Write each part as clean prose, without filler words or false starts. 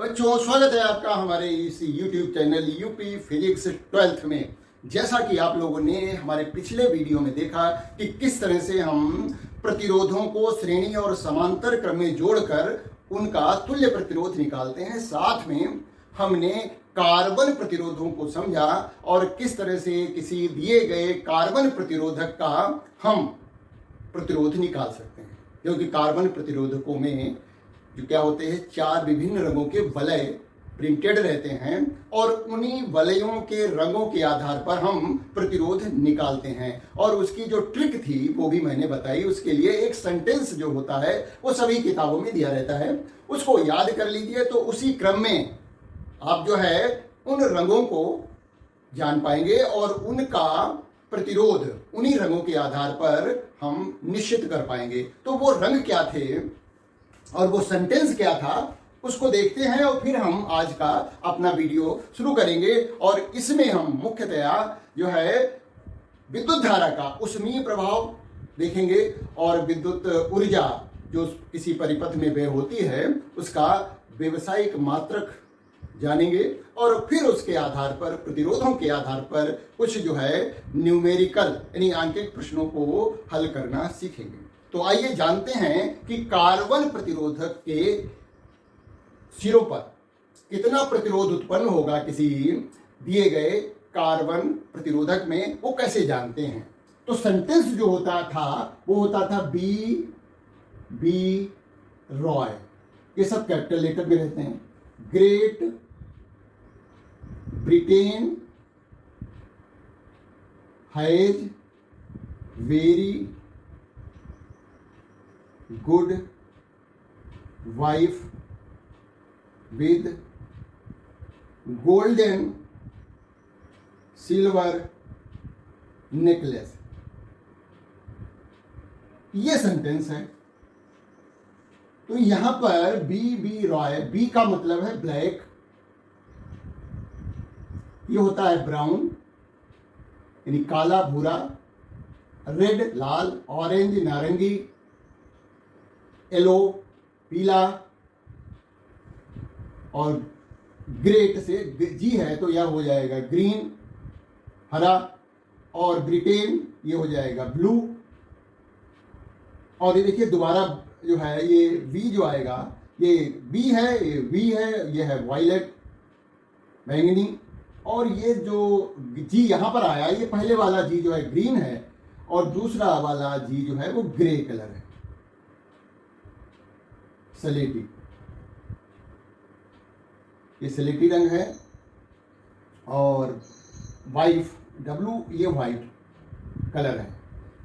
बच्चों, स्वागत है आपका हमारे इस YouTube channel UP physics 12th में। जैसा कि आप लोगों ने हमारे पिछले वीडियो में देखा कि किस तरह से हम प्रतिरोधों को श्रेणी और समांतर क्रम में जोड़कर उनका तुल्य प्रतिरोध निकालते हैं। साथ में हमने कार्बन प्रतिरोधों को समझा और किस तरह से किसी दिए गए कार्बन प्रतिरोधक का हम प्रतिरोध निकाल सकते हैं, क्योंकि कार्बन प्रतिरोधकों में जो क्या होते हैं, चार विभिन्न रंगों के वलय प्रिंटेड रहते हैं और उन्हीं वलयों के रंगों के आधार पर हम प्रतिरोध निकालते हैं। और उसकी जो ट्रिक थी वो भी मैंने बताई। उसके लिए एक सेंटेंस जो होता है वो सभी किताबों में दिया रहता है, उसको याद कर लीजिए। तो उसी क्रम में आप जो है उन रंगों को जान पाएंगे और उनका प्रतिरोध उन्हीं रंगों के आधार पर हम निश्चित कर पाएंगे। तो वो रंग क्या थे और वो सेंटेंस क्या था, उसको देखते हैं और फिर हम आज का अपना वीडियो शुरू करेंगे। और इसमें हम मुख्यतया जो है विद्युत धारा का ऊष्मीय प्रभाव देखेंगे और विद्युत ऊर्जा जो किसी परिपथ में व्यय होती है उसका व्यावसायिक मात्रक जानेंगे और फिर उसके आधार पर, प्रतिरोधों के आधार पर कुछ जो है न्यूमेरिकल यानी आंकिक प्रश्नों को हल करना सीखेंगे। तो आइए जानते हैं कि कार्बन प्रतिरोधक के सिरों पर कितना प्रतिरोध उत्पन्न होगा किसी दिए गए कार्बन प्रतिरोधक में, वो कैसे जानते हैं। तो सेंटेंस जो होता था वो होता था बी रॉय, ये सब कैपिटल लेटर में रहते हैं। Great Britain has very good wife with golden silver necklace, ये सेंटेंस है। तो यहां पर बी रॉय, बी का मतलब है ब्लैक, ये होता है ब्राउन यानी काला भूरा, रेड लाल, ऑरेंज नारंगी, येलो पीला, और ग्रेट से जी है तो यह हो जाएगा ग्रीन हरा, और ब्रिटेन ये हो जाएगा ब्लू। और ये देखिए दोबारा जो है ये वी जो आएगा, ये बी है, ये वी है, ये है वायलेट बैंगनी, और ये जो जी यहाँ पर आया ये पहले वाला जी जो है ग्रीन है और दूसरा वाला जी जो है वो ग्रे कलर है, सलेटी, ये सलेटी रंग है। और वाइफ डब्लू ये वाइट कलर है।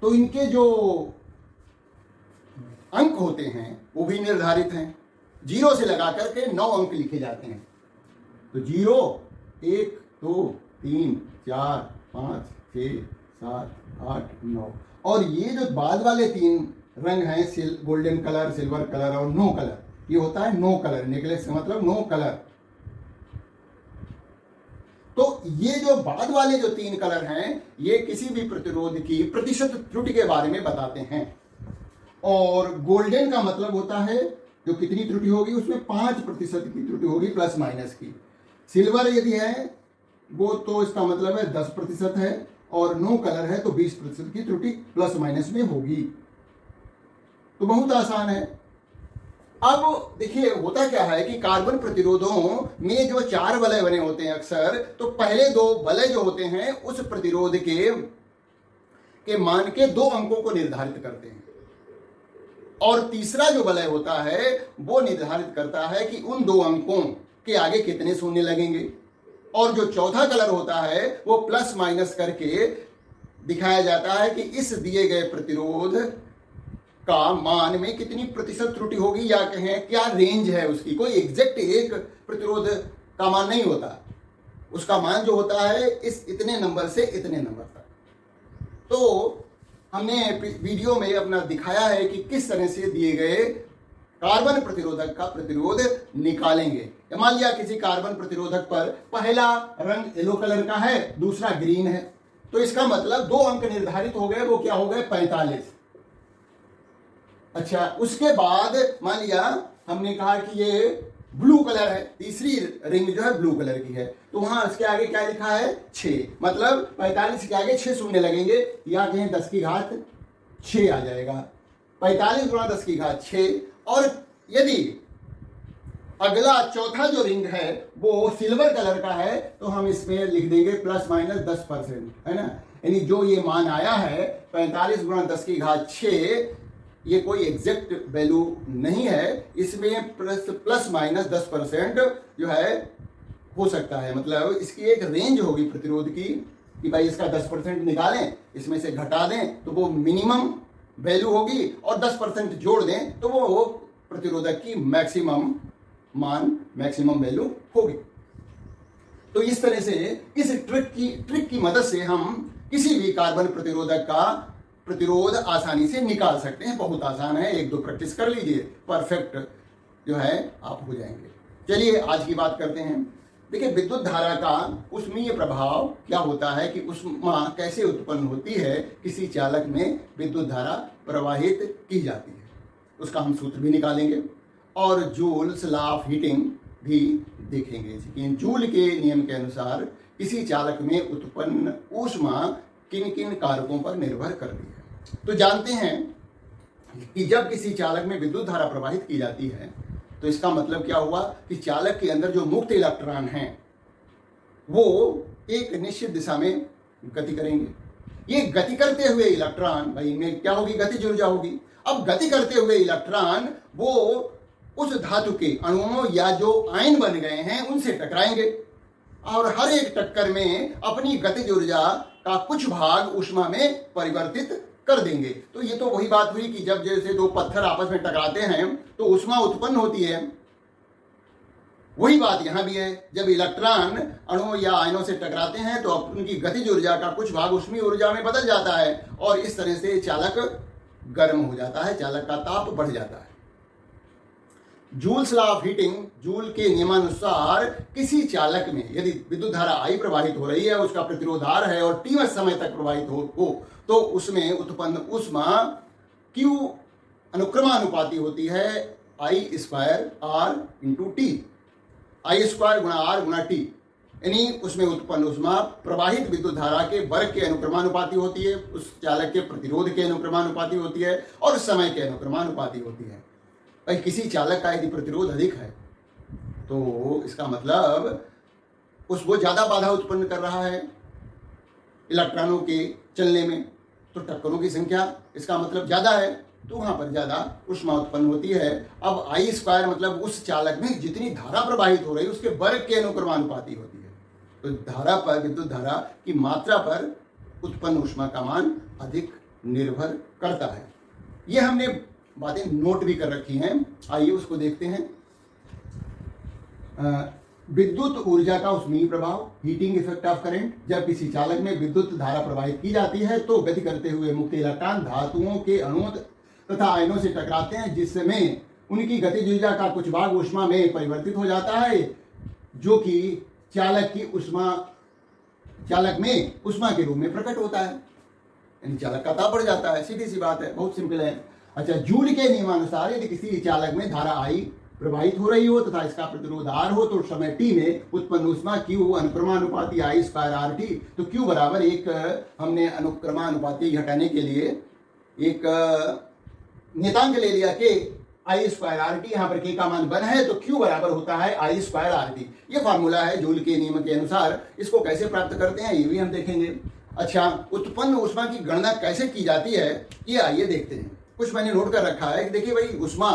तो इनके जो अंक होते हैं वो भी निर्धारित हैं, 0 से लगा करके 9 अंक लिखे जाते हैं। तो 0 1 2 3 4 5 6 7 8 9, और ये जो बाद वाले 3 रंग हैं गोल्डन कलर, सिल्वर कलर और नो कलर, ये होता है नो कलर, नेकलेस का मतलब नो कलर। तो ये जो बाद वाले जो 3 कलर हैं ये किसी भी प्रतिरोध की प्रतिशत त्रुटि के बारे में बताते हैं। और गोल्डन का मतलब होता है जो कितनी त्रुटि होगी, उसमें 5% की त्रुटि होगी प्लस माइनस की। सिल्वर यदि है वो तो इसका मतलब है 10% है, और नो कलर है तो 20% की त्रुटि प्लस माइनस में होगी। तो बहुत आसान है। अब देखिए होता क्या है कि कार्बन प्रतिरोधों में जो 4 वलय बने होते हैं अक्सर, तो पहले 2 वलय जो होते हैं उस प्रतिरोध के मान के 2 अंकों को निर्धारित करते हैं, और तीसरा जो वलय होता है वो निर्धारित करता है कि उन 2 अंकों के आगे कितने शून्य लगेंगे। और जो चौथा कलर होता है वो प्लस माइनस करके दिखाया जाता है कि इस दिए गए प्रतिरोध का मान में कितनी प्रतिशत त्रुटि होगी, या कहें क्या रेंज है उसकी। कोई एग्जैक्ट एक प्रतिरोध का मान नहीं होता, उसका मान जो होता है इस इतने नंबर से इतने नंबर तक। तो हमने वीडियो में अपना दिखाया है कि किस तरह से दिए गए कार्बन प्रतिरोधक का प्रतिरोध निकालेंगे। मान लिया किसी कार्बन प्रतिरोधक पर पहला रंग येलो कलर का है, दूसरा ग्रीन है, तो इसका मतलब 2 अंक निर्धारित हो गए, वो क्या हो गए 45। अच्छा, उसके बाद मान लिया हमने कहा कि ये ब्लू कलर है, तीसरी रिंग जो है ब्लू कलर की है, तो वहां इसके आगे क्या लिखा है 6, मतलब 45 के आगे 6 शून्य लगेंगे, या कहें 10 की घात 6 आ जाएगा। 45 गुणा 10 की घात 6। और यदि अगला चौथा जो रिंग है वो सिल्वर कलर का है तो हम इसमें लिख देंगे ±10%, है ना। यानी जो ये मान आया है 45 गुणा 10 की घात 6, ये कोई एग्जैक्ट वैल्यू नहीं है, इसमें ±10% जो है हो सकता है। मतलब इसकी एक रेंज होगी प्रतिरोध की कि भाई इसका 10% निकालें, इसमें से घटा दें तो वो मिनिमम वैल्यू होगी, और 10% जोड़ दें तो वो प्रतिरोधक की मैक्सिमम वैल्यू होगी। तो इस तरह से इस ट्रिक की मदद से हम किसी भी कार्बन प्रतिरोधक का प्रतिरोध आसानी से निकाल सकते हैं। बहुत आसान है, 1-2 प्रैक्टिस कर लीजिए, परफेक्ट जो है आप हो जाएंगे। चलिए आज की बात करते हैं। देखिए, विद्युत धारा का ऊष्मीय प्रभाव क्या होता है कि ऊष्मा कैसे उत्पन्न होती है, किसी चालक में विद्युत धारा प्रवाहित की जाती है, उसका हम सूत्र भी निकालेंगे और जूल्स लॉ ऑफ हीटिंग भी देखेंगे कि जूल के नियम के अनुसार किसी चालक में उत्पन्न ऊष्मा किन किन कारकों पर निर्भर करती है। तो जानते हैं कि जब किसी चालक में विद्युत धारा प्रवाहित की जाती है तो इसका मतलब क्या हुआ कि चालक के अंदर जो मुक्त इलेक्ट्रॉन हैं वो एक निश्चित दिशा में गति करेंगे। ये गति करते हुए इलेक्ट्रॉन, भाई इनमें क्या होगी, गतिज ऊर्जा होगी। अब गति करते हुए इलेक्ट्रॉन वो उस धातु के अणुओं या जो आयन बन गए हैं उनसे टकराएंगे, और हर एक टक्कर में अपनी गतिज ऊर्जा का कुछ भाग ऊष्मा में परिवर्तित कर देंगे। तो ये तो वही बात हुई कि जब जैसे 2 पत्थर आपस में टकराते हैं तो ऊष्मा उत्पन्न होती है। वही बात यहाँ भी है, जब इलेक्ट्रॉन अणुओं या आयनों से टकराते हैं तो उनकी गतिज ऊर्जा का कुछ भाग ऊष्मीय ऊर्जा में बदल जाता है, और इस तरह से चालक गर्म हो जाता है, चालक का ताप बढ़ जाता है। Joules law of heating, joule के नियमानुसार किसी चालक में यदि विद्युत धारा I प्रवाहित हो रही है, उसका प्रतिरोध R है और t समय तक प्रवाहित हो तो उसमें उत्पन्न ऊष्मा Q अनुक्रमानुपाती होती है I² R × T, I² गुणा R गुणा T। यानी उसमें उत्पन्न ऊष्मा प्रवाहित विद्युत धारा के वर्ग के अनुक्रमानुपाती होती है, उस चालक के प्रतिरोध के अनुक्रमानुपाती होती है और समय के अनुक्रमानुपाती होती है। भाई किसी चालक का यदि प्रतिरोध अधिक है तो इसका मतलब उसको ज़्यादा बाधा उत्पन्न कर रहा है इलेक्ट्रॉनों के चलने में, तो टक्करों की संख्या इसका मतलब ज़्यादा है, तो वहाँ पर ज़्यादा ऊष्मा उत्पन्न होती है। अब I² मतलब उस चालक में जितनी धारा प्रवाहित हो रही है उसके वर्ग के अनुक्रमानुपाती होती है। तो धारा पर, विद्युत धारा की मात्रा पर उत्पन्न ऊष्मा का मान अधिक निर्भर करता है। ये हमने बातें नोट भी कर रखी हैं, आइए उसको देखते हैं। विद्युत ऊर्जा का ऊष्मीय प्रभाव, हीटिंग इफेक्ट ऑफ करंट। जब किसी चालक में विद्युत धारा प्रवाहित की जाती है तो गति करते हुए मुक्त इलेक्ट्रॉन धातुओं के अणुओं तथा आयनों से टकराते हैं, जिसमें उनकी गतिज ऊर्जा का कुछ भाग ऊष्मा में परिवर्तित हो जाता है, जो कि चालक में ऊष्मा के रूप में प्रकट होता है, यानी चालक का ताप बढ़ जाता है। सीधी सी बात है, बहुत सिंपल है। अच्छा, जूल के नियमानुसार यदि किसी चालक में धारा I प्रवाहित हो रही हो तथा इसका प्रतिरोध R हो तो समय t में उत्पन्न ऊष्मा Q अनुक्रमानुपाती I² RT। तो Q बराबर एक, हमने अनुक्रमानुपाती घटाने के लिए एक नियतांक ले लिया कि I² RT, यहाँ पर K का मान 1 है तो Q बराबर होता है I² RT। ये फार्मूला है जूल के नियम के अनुसार। इसको कैसे प्राप्त करते हैं ये भी हम देखेंगे। अच्छा, उत्पन्न ऊष्मा की गणना कैसे की जाती है ये आइए देखते हैं। कुछ मैंने नोट कर रखा है कि देखिए भाई, ऊष्मा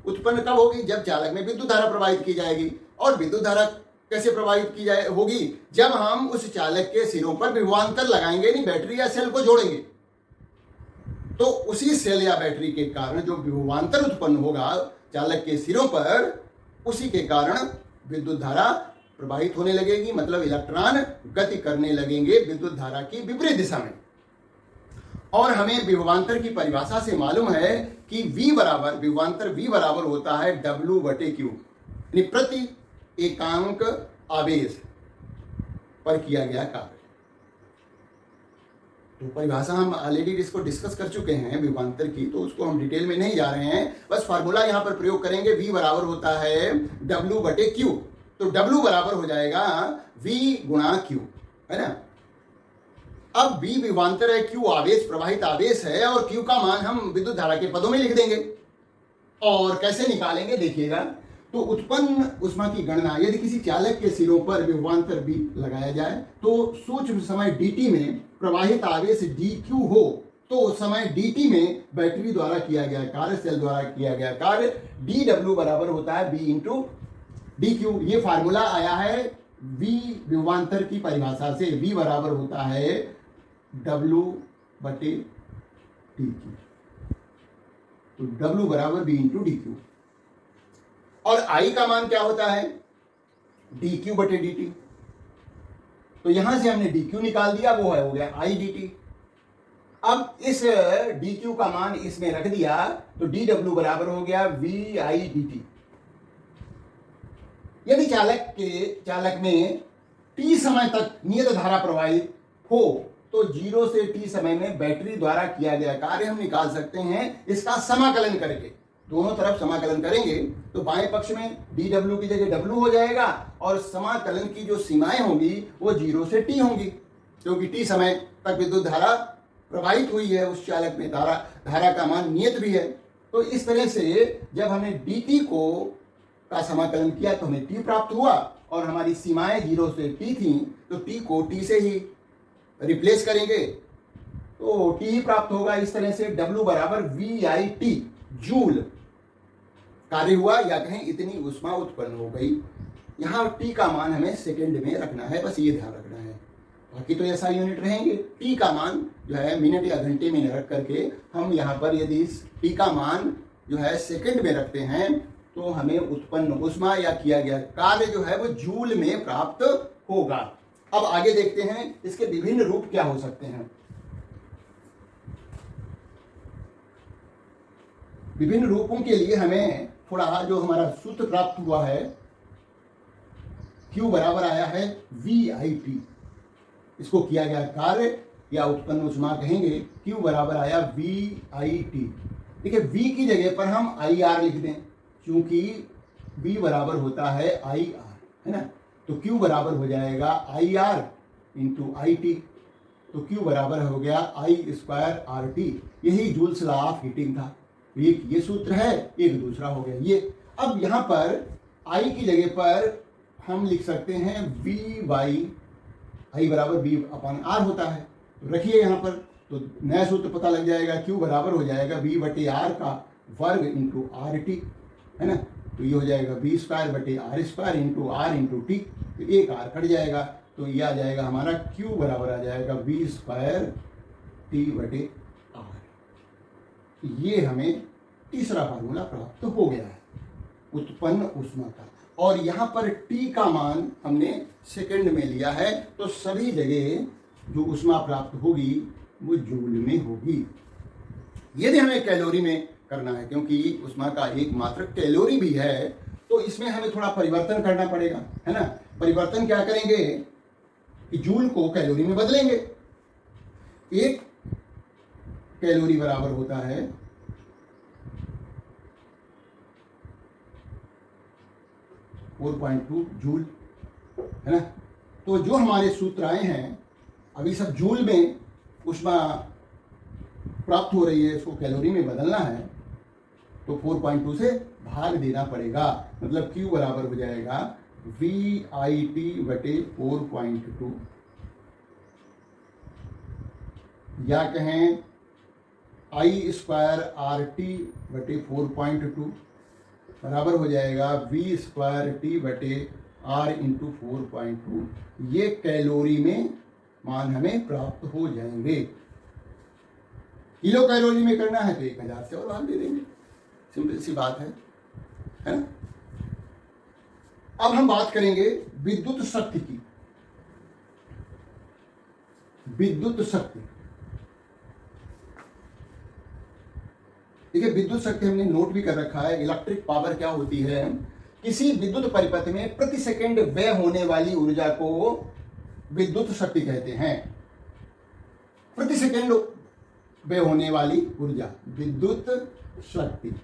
उत्पन्न कब होगी, जब चालक में विद्युत धारा प्रवाहित की जाएगी। और विद्युत धारा कैसे प्रवाहित की जाए होगी, जब हम उस चालक के सिरों पर विभवांतर लगाएंगे, नहीं बैटरी या सेल को जोड़ेंगे, तो उसी सेल या बैटरी के कारण जो विभवांतर उत्पन्न होगा चालक के सिरों पर, उसी के कारण विद्युत धारा प्रवाहित होने लगेगी, मतलब इलेक्ट्रॉन गति करने लगेंगे विद्युत धारा की विपरीत दिशा में। और हमें विभवांतर की परिभाषा से मालूम है कि विभवांतर V बराबर होता है W/Q, यानी प्रति एकांक आवेश पर किया गया कार्य। तो परिभाषा हम ऑलरेडी इसको डिस्कस कर चुके हैं विभवांतर की, तो उसको हम डिटेल में नहीं जा रहे हैं, बस फार्मूला यहाँ पर प्रयोग करेंगे। V बराबर होता है W बटे Q, तो W बराबर हो जाएगा V गुणा Q, है ना। अब V विभवांतर है, Q आवेश, प्रवाहित आवेश है, और Q का मान हम विद्युत धारा के पदों में लिख देंगे। और कैसे निकालेंगे देखिएगा। तो उत्पन्न उष्मा की गणना यदि किसी चालक के सिरों पर विभवांतर V लगाया जाए तो सूक्ष्म समय dt में प्रवाहित आवेश dq हो, तो उस समय dt में बैटरी द्वारा किया गया कार्य, सेल द्वारा किया गया कार्य dw बराबर होता है b इंटू dq। ये फार्मूला आया है V विभवांतर की परिभाषा से। V बराबर होता है w बटे dq, तो w बराबर b इंटू dq। और I का मान क्या होता है dq बटे dt, तो यहां से हमने dq निकाल दिया, वो है हो गया I dt। अब इस dq का मान इसमें रख दिया तो dw बराबर हो गया vi dt। यदि चालक में t समय तक नियत धारा प्रवाहित हो तो 0 से t समय में बैटरी द्वारा किया गया कार्य हम निकाल सकते हैं इसका समाकलन करके। दोनों तरफ समाकलन करेंगे तो बाएं पक्ष में dw की जगह w हो जाएगा, और समाकलन की जो सीमाएं होंगी वो 0 से t होंगी, क्योंकि t समय तक विद्युत धारा प्रवाहित हुई है, उस चालक में धारा का मान नियत भी है। तो इस तरह से जब हमने dt का समाकलन किया तो हमें t प्राप्त हुआ, और हमारी सीमाएं 0 से t थी, तो t को t से ही रिप्लेस करेंगे तो t ही प्राप्त होगा। इस तरह से w बराबर VIT जूल कार्य हुआ, या कहें इतनी ऊष्मा उत्पन्न हो गई। यहाँ t का मान हमें सेकंड में रखना है, बस ये ध्यान रखना है, बाकी तो ऐसा यूनिट रहेंगे। t का मान जो है मिनट या घंटे में रख करके हम यहाँ पर यदि t का मान जो है सेकंड में रखते हैं तो हमें उत्पन्न ऊष्मा या किया गया कार्य जो है वो जूल में प्राप्त होगा। अब आगे देखते हैं इसके विभिन्न रूप क्या हो सकते हैं। विभिन्न रूपों के लिए हमें थोड़ा जो हमारा सूत्र प्राप्त हुआ है, Q बराबर आया है VIT, इसको किया गया कार्य या उत्पन्न ऊष्मा कहेंगे, Q बराबर आया VIT। देखिए V की जगह पर हम IR लिख दें, क्योंकि V बराबर होता है IR, है ना। तो Q बराबर हो जाएगा IR इंटू IT, तो Q बराबर हो गया I स्क्वायर RT। यही जूल्स लॉ ऑफ हीटिंग था। एक ये सूत्र है, एक दूसरा हो गया ये। अब यहाँ पर I की जगह पर हम लिख सकते हैं VY, I बराबर V अपॉन R होता है, तो रखिए यहाँ पर, तो नया सूत्र पता लग जाएगा। Q बराबर हो जाएगा V बटे R का वर्ग इंटू RT, है ना। तो ये हो जाएगा V स्क्वायर बटे R square into R into T, तो एक R कट जाएगा, तो ये आ जाएगा हमारा Q बराबर आ जाएगा V स्क्वायर T बटे R। ये हमें तीसरा फार्मूला प्राप्त हो गया है उत्पन्न ऊष्मा का। और यहाँ पर T का मान हमने सेकंड में लिया है, तो सभी जगह जो ऊष्मा प्राप्त होगी वो जूल में होगी। यदि हमें कैलोरी में करना है, क्योंकि ऊष्मा का एकमात्र कैलोरी भी है, तो इसमें हमें थोड़ा परिवर्तन करना पड़ेगा, है ना। परिवर्तन क्या करेंगे कि जूल को कैलोरी में बदलेंगे। एक कैलोरी बराबर होता है 4.2 जूल, है ना। तो जो हमारे सूत्र आए हैं अभी सब जूल में ऊष्मा प्राप्त हो रही है, इसको कैलोरी में बदलना है तो 4.2 से भाग देना पड़ेगा, मतलब Q बराबर हो जाएगा VIT बटे 4.2, या कहें I स्क्वायर RT बटे 4.2 बराबर हो जाएगा V स्क्वायर T बटे R इंटू 4.2। ये कैलोरी में मान हमें प्राप्त हो जाएंगे। किलो कैलोरी में करना है तो 1000 से और भाग दे देंगे, सिंपल सी बात है ना। अब हम बात करेंगे विद्युत शक्ति की। विद्युत शक्ति, देखिए विद्युत शक्ति हमने नोट भी कर रखा है। इलेक्ट्रिक पावर क्या होती है, किसी विद्युत परिपथ में प्रति सेकंड व्यय होने वाली ऊर्जा को विद्युत शक्ति कहते हैं। प्रति सेकंड व्यय होने वाली ऊर्जा, विद्युत शक्ति,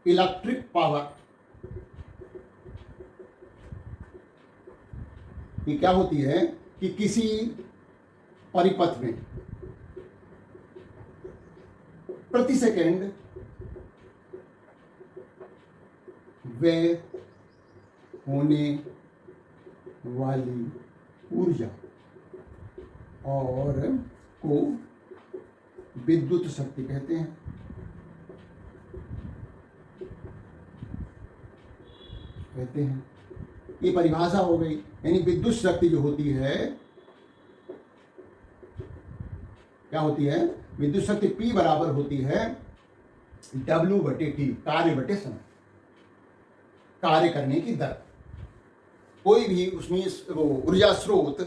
इलेक्ट्रिक पावर। ये क्या होती है कि किसी परिपथ में प्रति सेकंड व्यय होने वाली ऊर्जा और को विद्युत शक्ति कहते हैं। ये परिभाषा हो गई। यानी विद्युत शक्ति जो होती है, क्या होती है? विद्युत शक्ति P बराबर होती है W/T, कार्य बटे समय, कार्य करने की दर। कोई भी उसमें वो ऊर्जा स्रोत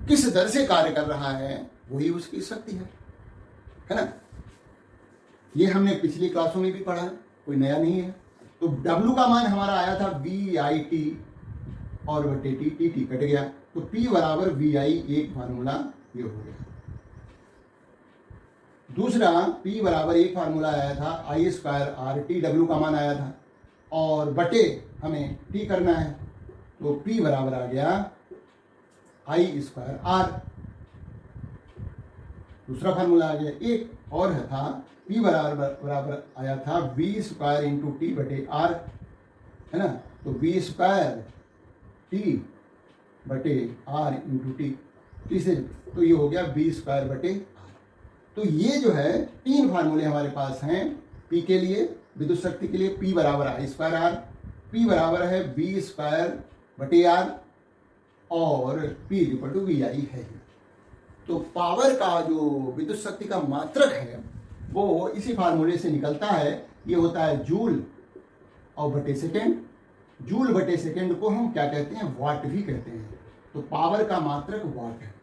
किस दर से कार्य कर रहा है, वही उसकी शक्ति है ना। ये हमने पिछली क्लासों में भी पढ़ा है, कोई नया नहीं है। तो W का मान हमारा आया था VIT और बटे T कट गया, तो P बराबर VI, एक फार्मूला ये हो गया। दूसरा P बराबर एक फार्मूला आया था I²RT, W का मान आया था, और बटे हमें T करना है, तो P बराबर आ गया I²R। दूसरा फार्मूला आ गया। एक और था, P बराबर आया था V² × T बटे R, है ना। तो V² T बटे R × T, तीसरे तो ये हो गया V² बटे R। तो ये जो है तीन फार्मूले हमारे पास हैं P के लिए, विद्युत शक्ति के लिए। P बराबर I²R, P बराबर है V² बटे R, और P = VI है। तो पावर का जो विद्युत शक्ति का मात्रक है वो इसी फार्मूले से निकलता है। ये होता है जूल और बटे सेकेंड। जूल बटे सेकेंड को हम क्या कहते हैं? वाट भी कहते हैं। तो पावर का मात्रक वाट है,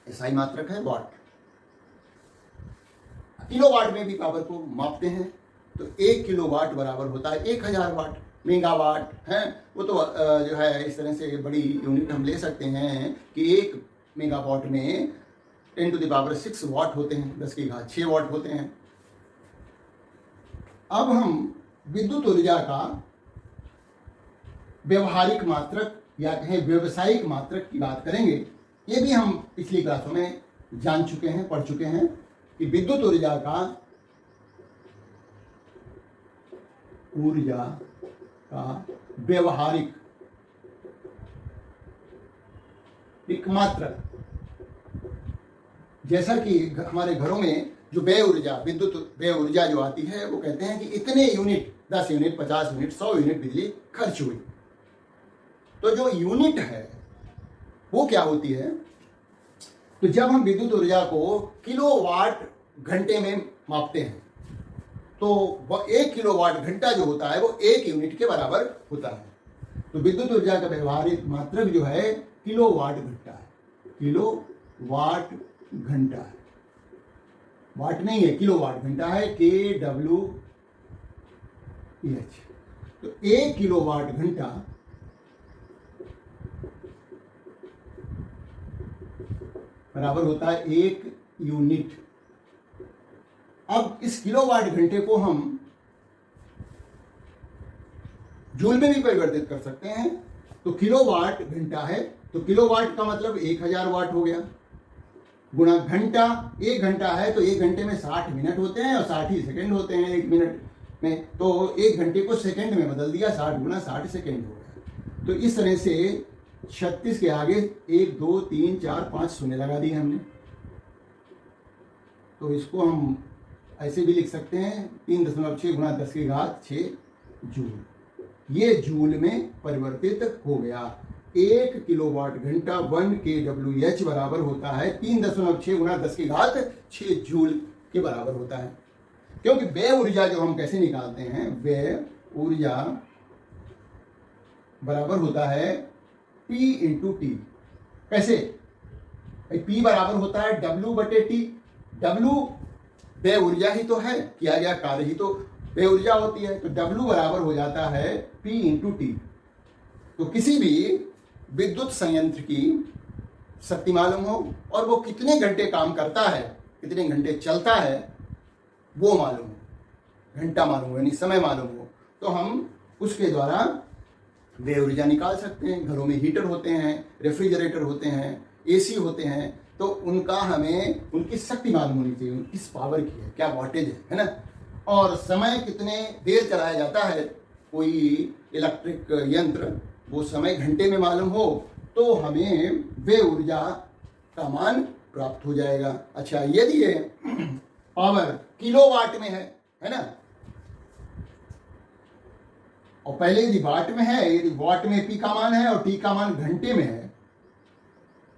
ऐसा ही मात्रक है वाट। किलोवाट में भी पावर को मापते हैं, तो 1 किलोवाट बराबर होता है 1000 वाट। मेगावाट है वो तो जो है इस तरह से बड़ी यूनिट हम ले सकते हैं कि 1 मेगावाट में 10⁶ वाट होते हैं, 10⁶ वाट होते हैं। अब हम विद्युत ऊर्जा का व्यवहारिक मात्रक या कहें व्यवसायिक मात्रक की बात करेंगे। ये भी हम पिछली क्लासों में जान चुके हैं, पढ़ चुके हैं कि विद्युत ऊर्जा का व्यवहारिक एक मात्रक, जैसा कि हमारे घरों में जो व्यय ऊर्जा, विद्युत व्यय ऊर्जा जो आती है, वो कहते हैं कि इतने यूनिट, 10 यूनिट, 50 यूनिट, 100 यूनिट बिजली खर्च हुई। तो जो यूनिट है वो क्या होती है? तो जब हम विद्युत ऊर्जा को किलोवाट घंटे में मापते हैं, तो 1 किलोवाट घंटा जो होता है वो 1 यूनिट के बराबर होता है। तो विद्युत ऊर्जा का व्यवहारिक मात्रक जो है किलोवाट घंटा है, किलोवाट घंटा है, वाट नहीं है, किलोवाट घंटा है, kWh। तो 1 किलोवाट घंटा बराबर होता है 1 यूनिट। अब इस किलोवाट घंटे को हम जूल में भी परिवर्तित कर सकते हैं। तो किलोवाट घंटा है, तो किलोवाट का मतलब 1000 वाट हो गया, गुणा घंटा। 1 घंटा है तो 1 घंटे में 60 मिनट होते हैं और 60 ही सेकंड होते हैं 1 मिनट में। तो 1 घंटे को सेकंड में बदल दिया, 60 × 60 सेकंड हो गया। तो इस तरह से 36 के आगे 1 2 3 4 5 शून्य लगा दिए हमने। तो इसको हम ऐसे भी लिख सकते हैं 3.6 × 10⁶ जूल। ये जूल में परिवर्तित हो गया। 1 किलोवाट घंटा 1 kWh बराबर होता है 3.6 × 10⁶ जूल के बराबर होता है। क्योंकि व्यय ऊर्जा जो हम कैसे निकालते हैं, व्यय ऊर्जा बराबर होता है P × T। कैसे? P बराबर होता है W/T। W व्यय ऊर्जा ही तो है, किया गया कार्य ही तो व्यय ऊर्जा होती है। तो W बराबर हो जाता है P × T। तो किसी भी विद्युत संयंत्र की शक्ति मालूम हो और वो कितने घंटे काम करता है, कितने घंटे चलता है वो मालूम हो, घंटा मालूम हो यानी समय मालूम हो, तो हम उसके द्वारा वे ऊर्जा निकाल सकते हैं। घरों में हीटर होते हैं, रेफ्रिजरेटर होते हैं, एसी होते हैं, तो उनका हमें उनकी शक्ति मालूम होनी चाहिए, किस पावर की है, क्या वोल्टेज है ना। और समय कितने देर चलाया जाता है कोई इलेक्ट्रिक यंत्र, वो समय घंटे में मालूम हो तो हमें वे ऊर्जा का मान प्राप्त हो जाएगा। अच्छा, यदि ये पावर किलोवाट में है ना, और पहले यदि वाट में है, यदि वाट में पी का मान है और टी का मान घंटे में है,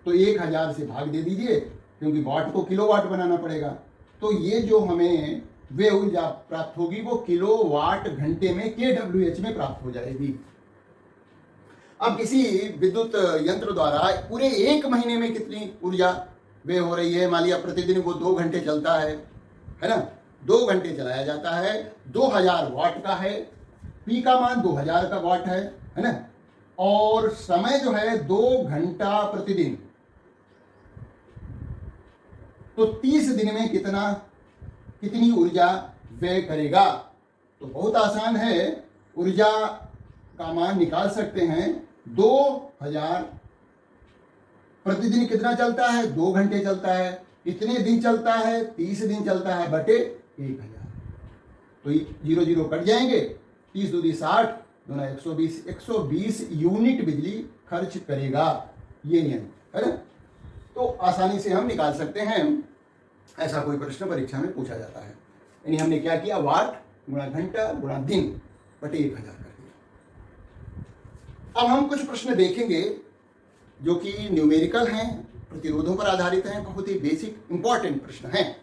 तो 1000 से भाग दे दीजिए, क्योंकि वाट को किलोवाट बनाना पड़ेगा। तो ये जो हमें वे ऊर्जा प्राप्त होगी वो किलोवाट घंटे में kWh में प्राप्त हो जाएगी। अब किसी विद्युत यंत्र द्वारा पूरे 1 महीने में कितनी ऊर्जा वे हो रही है, मान लिया प्रतिदिन वो 2 घंटे चलता है ना, 2 घंटे चलाया जाता है, 2000 वाट का है, पी का मान 2000 का वाट है ना, और समय जो है 2 घंटा प्रतिदिन, तो 30 दिन में कितनी ऊर्जा व्यय करेगा। तो बहुत आसान है, ऊर्जा का मान निकाल सकते हैं। 2000 प्रतिदिन कितना चलता है, 2 घंटे चलता है, कितने दिन चलता है, 30 दिन चलता है, बटे 1000। तो 0 0 कट जाएंगे, 30 दूनी 60, दूना 120, 120 यूनिट बिजली खर्च करेगा, ये नियम है ना। तो आसानी से हम निकाल सकते हैं। ऐसा कोई प्रश्न परीक्षा में पूछा जाता है, यानी हमने क्या किया, वाट गुणा घंटा गुणा दिन बटे 1000 कर दिया। अब हम कुछ प्रश्न देखेंगे जो कि न्यूमेरिकल हैं, प्रतिरोधों पर आधारित हैं, बहुत ही बेसिक इंपॉर्टेंट प्रश्न हैं।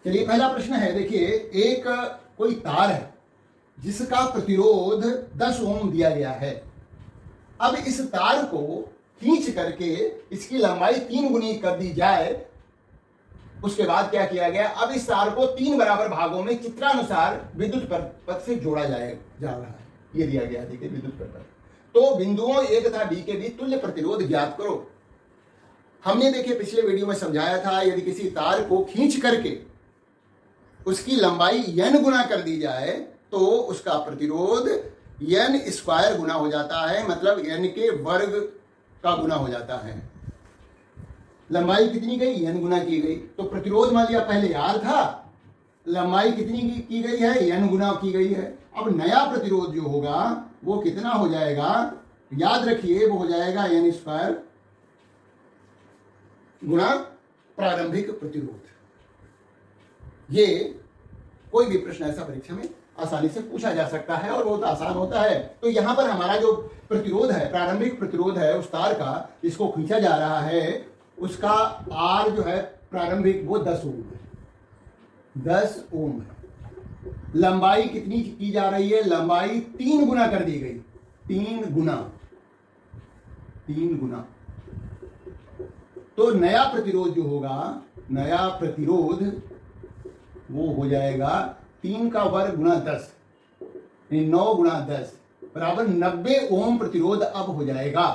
चलिए, पहला प्रश्न है, देखिए, एक कोई तार है जिसका प्रतिरोध 10 ओम दिया गया है। अब इस तार को खींच करके इसकी लंबाई 3 गुनी कर दी जाए, उसके बाद क्या किया गया, अब इस तार को 3 बराबर भागों में चित्रानुसार विद्युत पथ से जोड़ा जा रहा है। ये दिया गया, देखिए, विद्युत पथ। तो बिंदुओं ए तथा बी के बीच तुल्य प्रतिरोध ज्ञात करो। हमने देखिए पिछले वीडियो में समझाया था, यदि किसी तार को खींच करके उसकी लंबाई n गुना कर दी जाए तो उसका प्रतिरोध n² गुना हो जाता है, मतलब n के वर्ग का गुना हो जाता है। लंबाई कितनी गई, n गुना की गई, तो प्रतिरोध मान लिया पहले r था, लंबाई कितनी की गई है, n गुना की गई है। अब नया प्रतिरोध जो होगा वो कितना हो जाएगा, याद रखिए, वो हो जाएगा n² गुणा प्रारंभिक प्रतिरोध। ये कोई भी प्रश्न ऐसा परीक्षा में आसानी से पूछा जा सकता है और बहुत आसान होता है। तो यहां पर हमारा जो प्रतिरोध है, प्रारंभिक प्रतिरोध है उस तार का, इसको खींचा जा रहा है, उसका R जो है प्रारंभिक वो 10 ओम है, 10 ओम है। लंबाई कितनी की जा रही है, लंबाई 3 गुना कर दी गई, 3 गुना। तो नया प्रतिरोध जो होगा, नया प्रतिरोध वो हो जाएगा 3 का वर्ग गुना 10, 9 गुना 10 बराबर 90 ओम प्रतिरोध अब हो जाएगा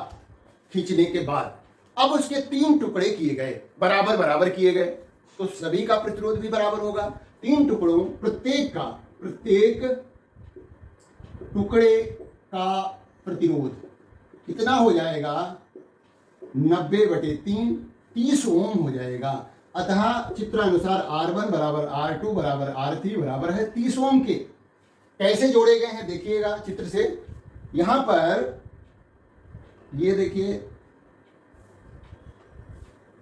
खींचने के बाद। अब उसके 3 टुकड़े किए गए, बराबर बराबर किए गए, तो सभी का प्रतिरोध भी बराबर होगा। 3 टुकड़ों, प्रत्येक टुकड़े का प्रतिरोध कितना हो जाएगा, 90/3, 30 ओम हो जाएगा। अतः चित्रानुसार R1 बराबर R2 बराबर R3 बराबर है 30 ओम के। कैसे जोड़े गए हैं देखिएगा चित्र से, यहां पर ये देखिए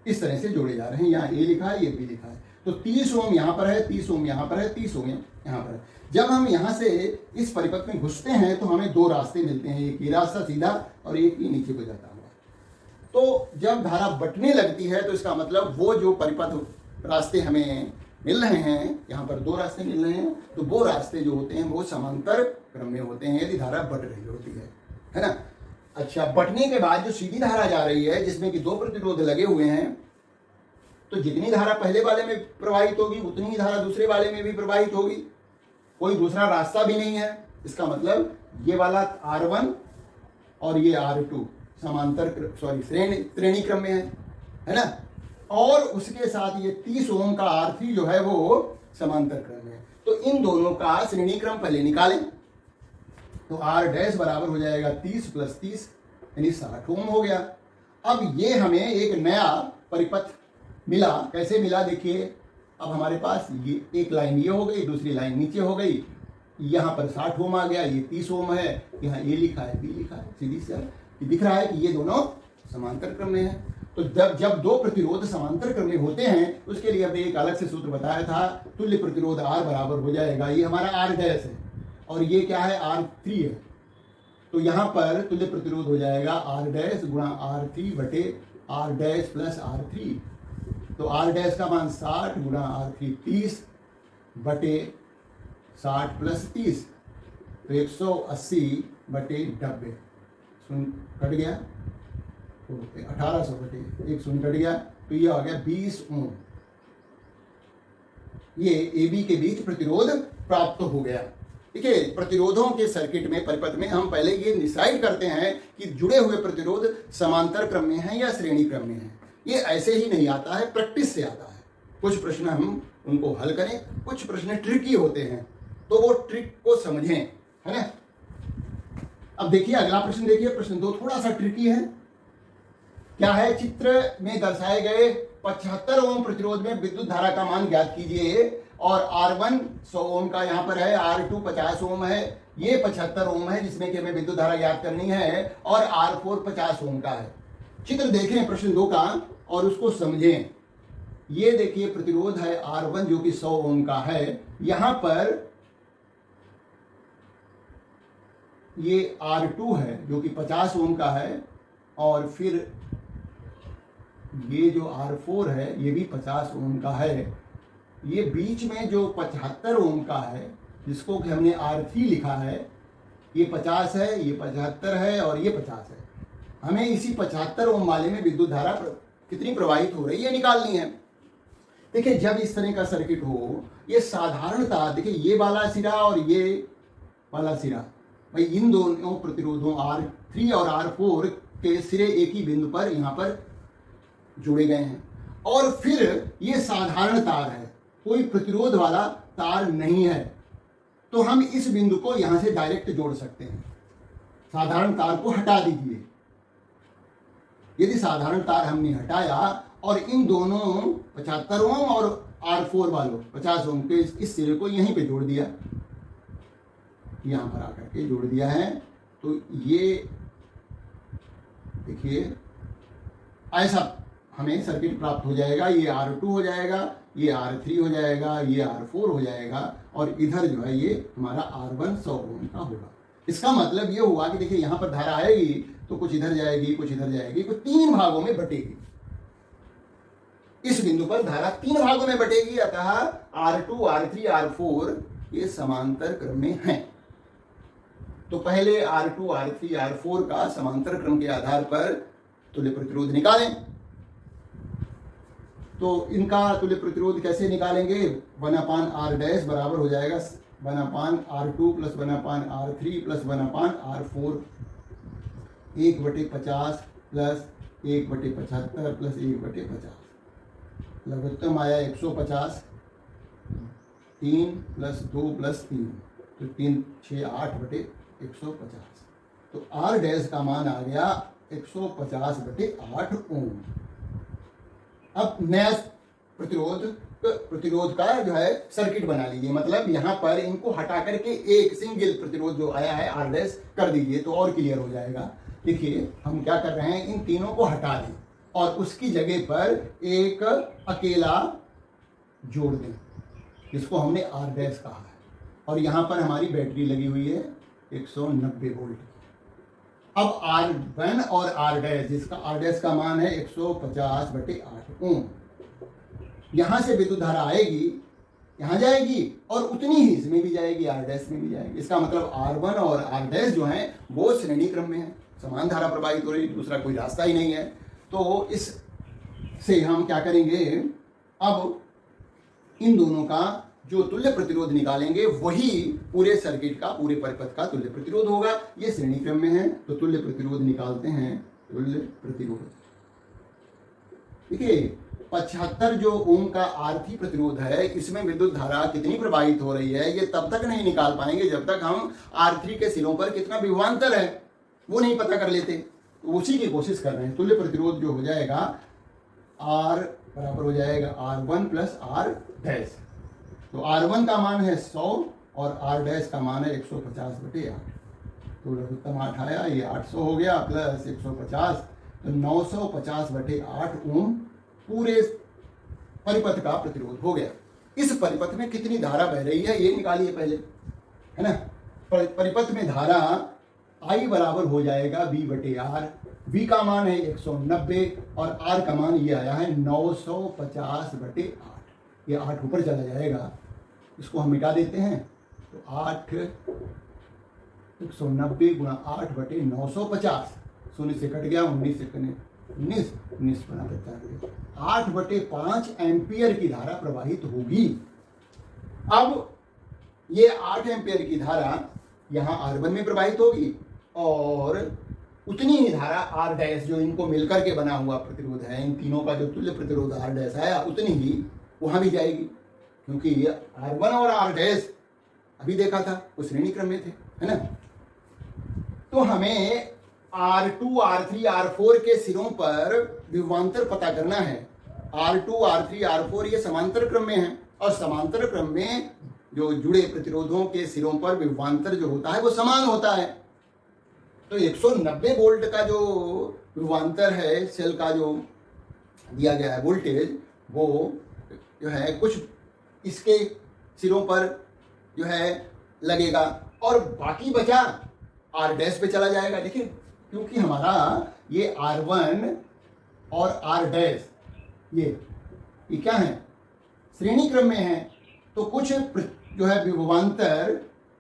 इस तरह से जोड़े जा रहे हैं, यहाँ A लिखा है, ये B लिखा है, तो 30 ओम यहां पर है, 30 ओम यहां पर है, 30 ओम यहां पर है। जब हम यहां से इस परिपथ में घुसते हैं तो हमें 2 रास्ते मिलते हैं, एक ये रास्ता सीधा और एक ही नीचे को जाता हुआ। तो जब धारा बटने लगती है तो इसका मतलब वो जो परिपथ रास्ते हमें मिल रहे हैं, यहाँ पर 2 रास्ते मिल रहे हैं, तो वो रास्ते जो होते हैं वो समांतर क्रम में होते हैं यदि धारा बट रही होती है ना। अच्छा, बटने के बाद जो सीधी धारा जा रही है जिसमें कि 2 प्रतिरोध लगे हुए हैं, तो जितनी धारा पहले वाले में प्रवाहित होगी उतनी ही धारा दूसरे वाले में भी प्रवाहित होगी, कोई दूसरा रास्ता भी नहीं है। इसका मतलब ये वाला R1 और ये R2 श्रेणी क्रम में है ना। और उसके साथ ये 30 ओम का R3 जो है वो समांतर क्रम में है। तो इन दोनों का श्रेणी क्रम पहले निकालें। तो R डैश बराबर हो जाएगा 30 + 30 यानी 60 ओम हो गया। अब ये हमें एक नया परिपथ मिला। कैसे मिला देखिए, अब हमारे पास ये एक लाइन ये हो गई, दूसरी लाइन नीचे हो गई, यहाँ पर 60 ओम आ गया, ये 30 ओम है, यहाँ ए लिखा है, बी लिखा है, सीधी सी दिख रहा है कि ये दोनों समांतर क्रम में है। तो जब दो प्रतिरोध समांतर क्रम में होते हैं उसके लिए हमने एक अलग से सूत्र बताया था, तुल्य प्रतिरोध R बराबर हो जाएगा, ये हमारा R डैश है और ये क्या है R3 है। तो यहाँ पर तुल्य प्रतिरोध हो जाएगा R डैश गुणा R3 बटे R डैश प्लस R3। तो R डैश का मान 60 गुणा R3 30 बटे 60 + 30 तो 180 बटे 90 शून्य कट गया, तो 1800 बटे 1 शून्य कट गया, तो ये आ गया 20 ओम। ये AB के बीच प्रतिरोध प्राप्त हो गया। देखिए, प्रतिरोधों के सर्किट में परिपथ में हम पहले ये डिसाइड करते हैं कि जुड़े हुए प्रतिरोध समांतर क्रम में है या श्रेणी क्रम में है। ये ऐसे ही नहीं आता है, प्रैक्टिस से आता है। कुछ प्रश्न हम उनको हल करें, कुछ प्रश्न ट्रिकी होते हैं, तो वो ट्रिक को समझें, है ना। अब देखिए अगला प्रश्न देखिए, प्रश्न 2 थोड़ा सा ट्रिकी है। क्या है, चित्र में दर्शाए गए 75 ओम प्रतिरोध में विद्युत धारा का मान ज्ञात कीजिए और R1 100 ओम का यहाँ पर है, R2 50 ओम है, ये 75 ओम है जिसमें कि हमें विद्युत धारा ज्ञात करनी है और R4 50 ओम का है। चित्र देखें प्रश्न 2 का और उसको समझें। ये देखिए प्रतिरोध है R1 जो कि 100 ओम का है, यहाँ पर ये R2 है जो कि 50 ओम का है और फिर ये जो R4 है ये भी 50 ओम का है। ये बीच में जो 75 ओम का है जिसको कि हमने R3 लिखा है, ये 50 है, ये 75 है और ये 50 है। हमें इसी 75 ओम वाले में विद्युत धारा कितनी प्रवाहित हो रही है निकालनी है। देखिए जब इस तरह का सर्किट हो, ये साधारणतः देखिए ये वाला सिरा और ये वाला सिरा, भाई इन दोनों प्रतिरोधों R3 और R4 के सिरे एक ही बिंदु पर यहाँ पर जुड़े गए हैं और फिर ये साधारण तार है, कोई प्रतिरोध वाला तार नहीं है, तो हम इस बिंदु को यहाँ से डायरेक्ट जोड़ सकते हैं। साधारण तार को हटा दीजिए। यदि साधारण तार हमने हटाया और इन दोनों 75 ओम और R4 वालों 50 ओम के इस सिरे को यहीं पे जोड़ दिया, यहाँ पर आकर के जोड़ दिया है, तो ये देखिए ऐसा हमें सर्किट प्राप्त हो जाएगा। ये R2 हो जाएगा, ये R3 हो जाएगा, ये R4 हो जाएगा और इधर जो है ये हमारा R1 100 ओम का होगा। इसका मतलब ये हुआ कि देखिए यहाँ पर धारा आएगी तो कुछ इधर जाएगी, कुछ इधर जाएगी, कुछ 3 भागों में बटेगी। इस बिंदु पर धारा 3 भागों में बटेगी, अतः R2, R3, R4 ये समांतर क्रम में हैं। तो पहले R2, R3, R4 का समांतर क्रम के आधार पर तुल्य प्रतिरोध निकालें। तो इनका तुल्य प्रतिरोध कैसे निकालेंगे, 1/R डैश बराबर हो जाएगा 1/R2 + 1/R3 + 1/R4, 1/50 + 1/75 + 1/50, लघुत्तम आया 150, 3 + 2 + 3 तो 3 6 8/150। तो R डैश का मान आ गया 150/8 ओम। अब नया प्रतिरोध का जो है सर्किट बना लीजिए, मतलब यहाँ पर इनको हटा करके एक सिंगल प्रतिरोध जो आया है R डैश कर दीजिए तो और क्लियर हो जाएगा। देखिए हम क्या कर रहे हैं, इन तीनों को हटा दें और उसकी जगह पर एक अकेला जोड़ दें जिसको हमने R डैश कहा है और यहाँ पर हमारी बैटरी लगी हुई है 190 वोल्ट। अब R1 और R डैश, जिसका R डैश का मान है 150/8 ओम, यहां से विद्युत धारा आएगी, यहां जाएगी और उतनी ही इसमें भी जाएगी, R डैश में भी जाएगी। इसका मतलब R1 और R डैश जो हैं वो श्रेणी क्रम में है, समान धारा प्रवाहित हो रही, दूसरा कोई रास्ता ही नहीं है। तो इस से हम क्या करेंगे, अब इन दोनों का जो तुल्य प्रतिरोध निकालेंगे वही पूरे सर्किट का, पूरे परिपथ का तुल्य प्रतिरोध होगा। ये श्रेणी क्रम में है तो तुल्य प्रतिरोध निकालते हैं तुल्य प्रतिरोध। देखिए 75 जो ओम का R3 प्रतिरोध है, इसमें विद्युत धारा कितनी प्रवाहित हो रही है ये तब तक नहीं निकाल पाएंगे जब तक हम R3 के सिरों पर कितना विभवांतर है वो नहीं पता कर लेते। तो उसी की कोशिश कर रहे हैं। तुल्य प्रतिरोध जो हो जाएगा R बराबर हो जाएगा R1 प्लस R डैश। तो R1 का मान है 100 और R डैश का मान है 150/8। तो लघुत्तम 8 आया, ये 800 हो गया प्लस 150, तो 950/8 ओम पूरे परिपथ का प्रतिरोध हो गया। इस परिपथ में कितनी धारा बह रही है ये निकालिए पहले, है ना। परिपथ में धारा I बराबर हो जाएगा V/R। V का मान है 190 और R का मान ये आया है 950/8। ये 8 ऊपर चला जाएगा, इसको हम मिटा देते हैं। तो 8 190 गुणा 8/950, 0 से कट गया, 19 से 19 बना 50, 8/5 एम्पियर की धारा प्रवाहित होगी। अब ये 8 एम्पियर की धारा यहाँ R1 में प्रवाहित होगी और उतनी ही धारा R डैश जो इनको मिलकर के बना हुआ प्रतिरोध है, इन तीनों का जो तुल्य प्रतिरोध R डैश आया उतनी ही वहां भी जाएगी, क्योंकि ये R1 और R डैश अभी देखा था वो श्रेणी क्रम में थे, है ना। तो हमें R2, R3, R4 के सिरों पर विभवांतर पता करना है। R2, R3, R4 ये समांतर क्रम में है और समांतर क्रम में जो जुड़े प्रतिरोधों के सिरों पर विभवांतर जो होता है वो समान होता है। तो 190 वोल्ट का जो विभवांतर है, सेल का जो दिया गया है वोल्टेज, वो जो है कुछ इसके सिरों पर जो है लगेगा और बाकी बचा R डैश पे चला जाएगा। देखिए क्योंकि हमारा ये R1 और R डैश ये क्या है, श्रेणी क्रम में है, तो कुछ जो है विभवांतर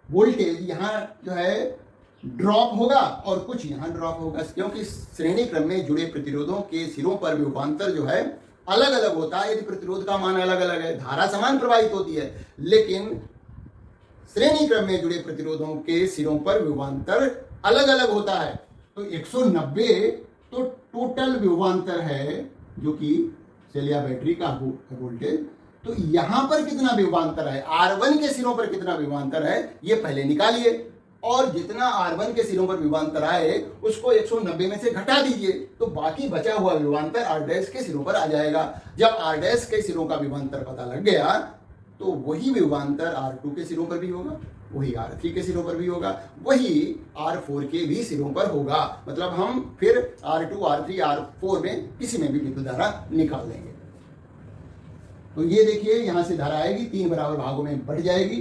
वोल्टेज यहाँ जो है ड्रॉप होगा और कुछ यहाँ ड्रॉप होगा, क्योंकि श्रेणी क्रम में जुड़े प्रतिरोधों के सिरों पर विभवांतर जो है अलग अलग होता है। यदि प्रतिरोध का मान अलग अलग है, धारा समान प्रवाहित होती है, लेकिन श्रेणी क्रम में जुड़े प्रतिरोधों के सिरों पर विभवांतर अलग अलग होता है। तो 190 तो टोटल विभवांतर है जो कि सेल या बैटरी का वोल्टेज। तो यहां पर कितना विभवांतर है, R1 के सिरों पर कितना विभवांतर है ये पहले निकालिए और जितना R1 के सिरों पर विभवांतर आए उसको 190 में से घटा दीजिए, तो बाकी बचा हुआ विभवांतर R डैश के सिरों पर आ जाएगा। जब R डैश के सिरों का विभवांतर पता लग गया तो वही विभवांतर R2 के सिरों पर भी होगा, वही R3 के सिरों पर भी होगा, वही R4 के भी सिरों पर होगा। मतलब हम फिर R2, R3, R4 में किसी में भी विद्युत धारा निकाल लेंगे। तो ये देखिए यहाँ से धारा आएगी, 3 बराबर भागों में बढ़ जाएगी।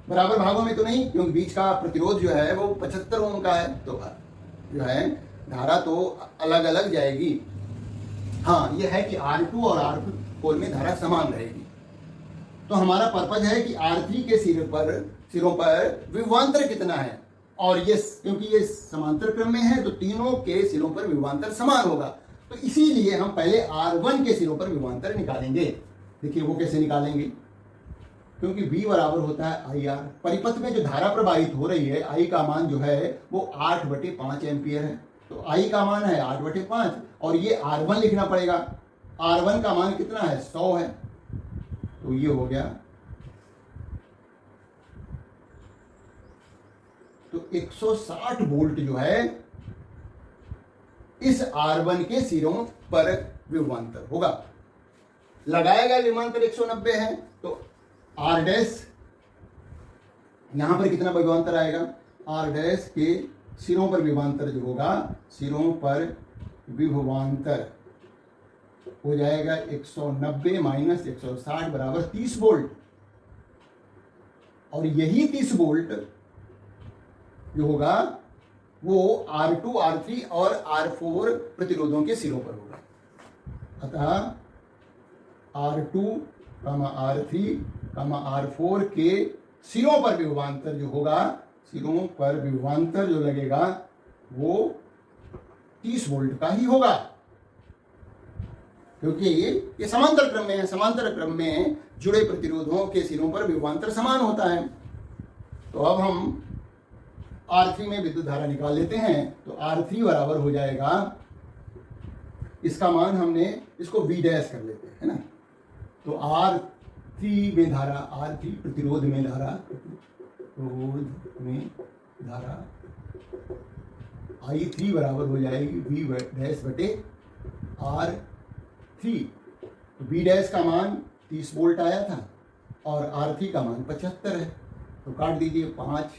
बराबर भागों में तो नहीं, क्योंकि बीच का प्रतिरोध जो है वो 75 ओम का है, तो जो है धारा तो अलग अलग जाएगी। हाँ, ये है कि R2 और R4 में धारा समान रहेगी। तो हमारा पर्पज है कि R3 के सिरों पर विभवांतर कितना है, और ये क्योंकि ये समांतर क्रम में है तो तीनों के सिरों पर विभवांतर समान होगा। तो इसीलिए हम पहले R1 के सिरों पर विभवांतर निकालेंगे। देखिए वो कैसे निकालेंगे, क्योंकि V बराबर होता है IR। परिपथ में जो धारा प्रवाहित हो रही है I का मान जो है वो 8/5 एम्पियर है, तो I का मान है 8/5 और ये R1 लिखना पड़ेगा। R1 का मान कितना है, 100 है, तो ये हो गया। तो 160 वोल्ट जो है इस R1 के सिरों पर विभवांतर होगा। लगाया गया विभवांतर 190 है, तो R डैश यहां पर कितना विभवांतर आएगा, R डैश के सिरों पर विभवांतर जो होगा, सिरों पर विभवांतर हो जाएगा 190 माइनस 160 बराबर 30 वोल्ट। और यही 30 वोल्ट जो होगा वो R2, R3 और R4 प्रतिरोधों के सिरों पर होगा। अतः R2, R3, R4 के सिरों पर विभवांतर जो होगा, सिरों पर विभवांतर जो लगेगा वो 30 वोल्ट का ही होगा, क्योंकि ये समांतर क्रम में है। समांतर क्रम में जुड़े प्रतिरोधों के सिरों पर विभवांतर समान होता है। तो अब हम R3 में विद्युत धारा निकाल लेते हैं। तो R3 बराबर हो जाएगा इसका मान हमने इसको V डैश कर लेते हैं, है ना। तो R3 में धारा, R3 प्रतिरोध में धारा, I3 बराबर हो जाएगी V डैश बटे R3। तो V डैश का मान 30 वोल्ट आया था और R3 का मान 75 है। तो काट दीजिए, 5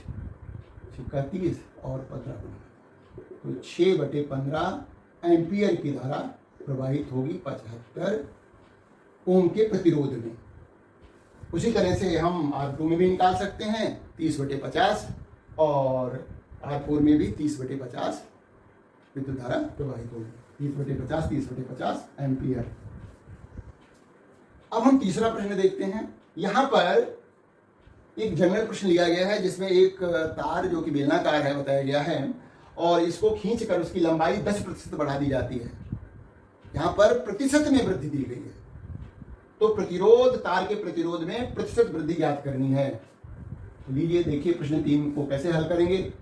छिक्का 30 और 15, तो 6/15 एम्पियर की धारा प्रवाहित होगी 75 ओम के प्रतिरोध में। उसी तरह से हम R2 में भी निकाल सकते हैं, 30/50 और R4 में भी 30/50 विद्युत धारा प्रवाहित होगी, 30/50 30/50 एम्पियर। अब हम तीसरा प्रश्न देखते हैं। यहाँ पर एक जनरल प्रश्न लिया गया है जिसमें एक तार जो कि बेलनाकार है बताया गया है और इसको खींचकर उसकी लंबाई 10% बढ़ा दी जाती है। यहाँ पर प्रतिशत में वृद्धि दी गई है, तो प्रतिरोध, तार के प्रतिरोध में प्रतिशत वृद्धि ज्ञात करनी है। तो लीजिए देखिए प्रश्न 3 को कैसे हल करेंगे।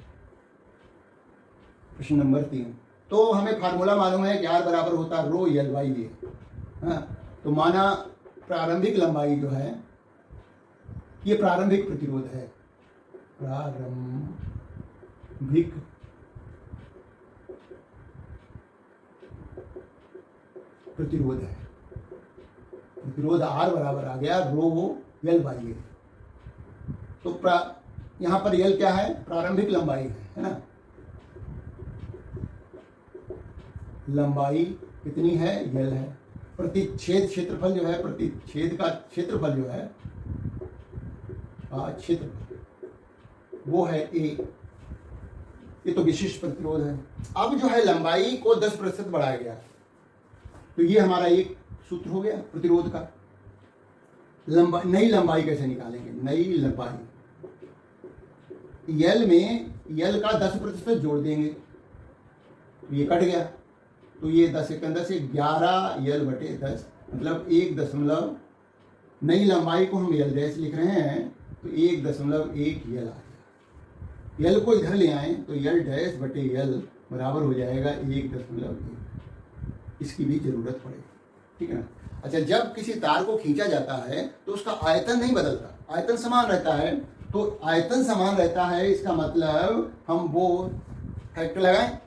प्रश्न नंबर 3, तो हमें फार्मूला मालूम है कि R बराबर होता है रो L बाई ए। तो माना प्रारंभिक लंबाई जो है ये प्रारंभिक प्रतिरोध है, प्रारंभिक प्रतिरोध है, प्रतिरोध R बराबर आ गया रो L बाई ए। तो यहाँ पर L क्या है, प्रारंभिक लंबाई है ना। लंबाई कितनी है, L है। प्रतिच्छेद क्षेत्रफल जो है, प्रतिच्छेद का क्षेत्रफल जो है, क्षेत्रफल वो है A। ये तो विशिष्ट प्रतिरोध है। अब जो है लंबाई को 10% बढ़ाया गया, तो ये हमारा एक सूत्र हो गया प्रतिरोध का। नई लंबाई कैसे निकालेंगे, नई लंबाई L में L का 10% जोड़ देंगे, तो ये कट गया, तो ये 10 से 11 L बटे 10, मतलब 1 नई लंबाई को हम L डैश लिख रहे हैं, तो 1.1 L आ गया। L को इधर ले आए तो L डैश बटे L बराबर हो जाएगा 1.1। इसकी भी जरूरत पड़ेगी, ठीक है ना। अच्छा, जब किसी तार को खींचा जाता है तो उसका आयतन नहीं बदलता, आयतन समान रहता है। तो आयतन समान रहता है, इसका मतलब हम वो फैक्टर लगाएं,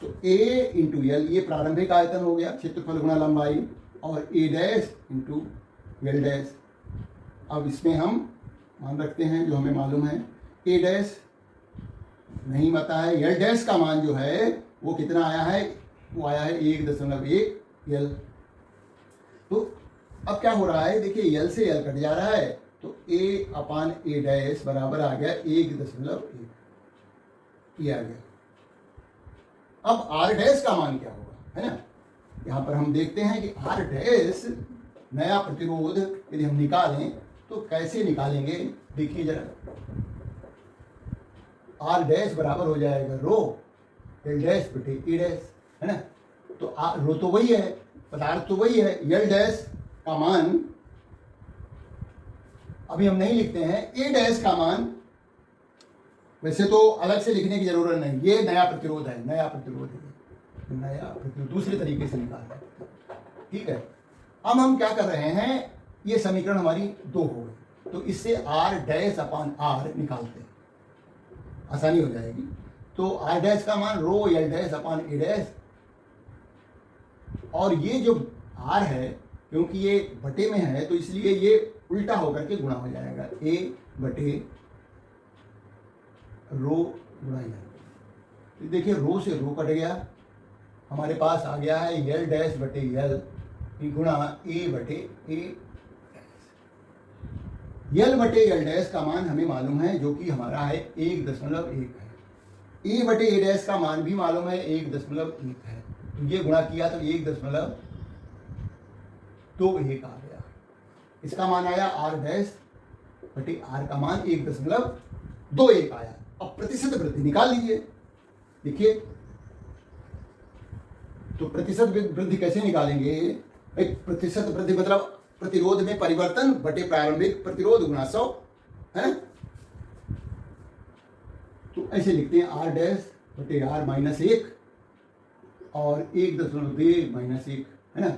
तो A इंटू L, ये प्रारंभिक आयतन हो गया, क्षेत्रफल गुणा लंबाई, और A dash into L dash. अब इसमें हम मान रखते हैं जो हमें मालूम है, A डैश नहीं पता है, L डैश का मान जो है वो कितना आया है, वो आया है 1.1 L। तो अब क्या हो रहा है, देखिए L से L कट जा रहा है, तो A/A डैश बराबर आ गया 1.1, ये आ गया। अब R डैश का मान क्या होगा, है ना। यहाँ पर हम देखते हैं कि R डैश नया प्रतिरोध यदि हम निकालें तो कैसे निकालेंगे, देखिए जरा। R डैश बराबर हो जाएगा रो L डैश बटे A डैश, है ना। तो रो तो वही है, पदार्थ तो वही है, L डैश का मान अभी हम नहीं लिखते हैं, A डैश का मान वैसे तो अलग से लिखने की जरूरत नहीं, ये नया प्रतिरोध है, नया प्रतिरोध है, नया प्रतिरोध दूसरे तरीके से निकालना है, ठीक है। अब हम क्या कर रहे हैं, ये समीकरण हमारी 2 हो गई, तो इससे R डैश अपान R निकालते हैं, आसानी हो जाएगी। तो R डैश का मान रो L dash upon A dash, और ये जो R है क्योंकि ये बटे में है तो इसलिए ये उल्टा होकर के गुणा हो जाएगा, A बटे रो गुणा L। देखिए रो से रो कट गया, हमारे पास आ गया है L डैश बटे L गुणा A बटे A डैश। L बटे L डैश का मान हमें मालूम है जो कि हमारा है 1.1 है। A बटे A डैश का मान भी मालूम है 1.1 है, तो ये गुणा किया तो 1.21 आ गया। इसका मान आया R डैश बटे R का मान 1.21 आया। अब प्रतिशत वृद्धि निकाल लीजिए, देखिए तो प्रतिशत वृद्धि कैसे निकालेंगे, एक प्रतिशत वृद्धि मतलब प्रतिरोध में परिवर्तन बटे प्रारंभिक प्रतिरोध गुणा 100, है ना। तो ऐसे लिखते हैं R डैश बटे R -1 और 1.2 माइनस 1, है ना,